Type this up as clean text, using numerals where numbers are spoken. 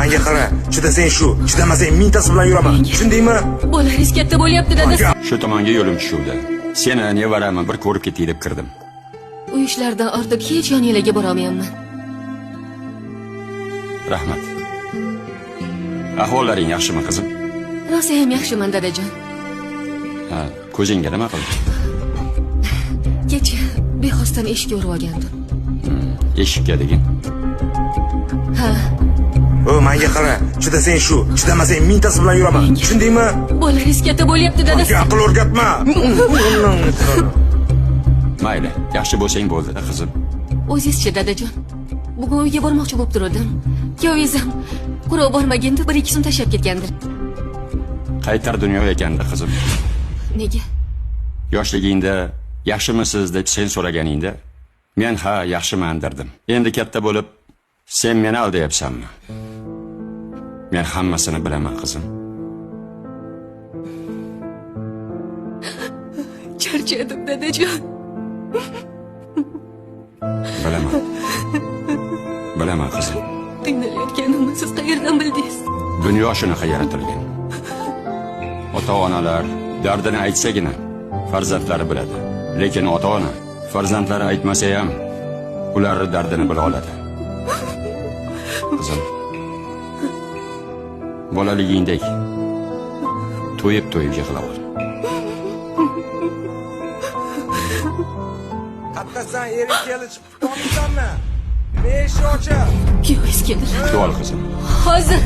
menga qara. Chidasang shu, chidamasang mingtasi bilan yuraman. Tushundingmi? Bolaringiz katta bo'lyapti dadasi. Shu tomonga yo'lim tushuvdi. Seni nevaramni bir ko'rib ketay deb kirdim. U ishlardan ortiq hech yonilarga bora olmayman. Rahmat. Ahvollaring yaxshimi qizim? Rosa ham yaxshiman dadajon. Ha, ko'zingga nima qildi? Kecha bexosdan eshikka urib olgandim. Eshikka degan. Ha, O, menga qara. Chidasang shu, chidamasang mingtasi bilan yuraman. Tushundingmi? bolaringiz katta bo'lyapti dadasi. Aql o'rgatma. Mayli, yaxshi bo'lsang bo'ldi, qizim. O'zingizchi dadajon. Bugun uyga bormoqchi bo'lib turdim. Kuyovingiz ham qurov bormaganda 1-2 so'm tashlab ketgandir. Qaytar dunyo ekanda qizim. Nega? Yoshligingda yaxshimisiz deb sen so'raganingda men ha yaxshiman derdim. Endi katta bo'lib sen meni aldayapsanmi? Men hammasini bilaman qizim. Charchadim dadajon. Bilaman. Bilaman qizim. Qiynalayotganimni siz qayerdan bildingiz? Dunyo shunaqa yaratilgan. Ota-onalar dardini aytsagina farzandlari biladi. Lekin ota-ona farzandlari aytmasa ham ular dardini bila oladi. Qizim. Bolaligingdek to'yib yig'lab ol. Qatnasan ering kelib chiqib to'g'risanmi? Besh ocha. Kuyovingiz keldi. Kutib ol qizim. Hozir.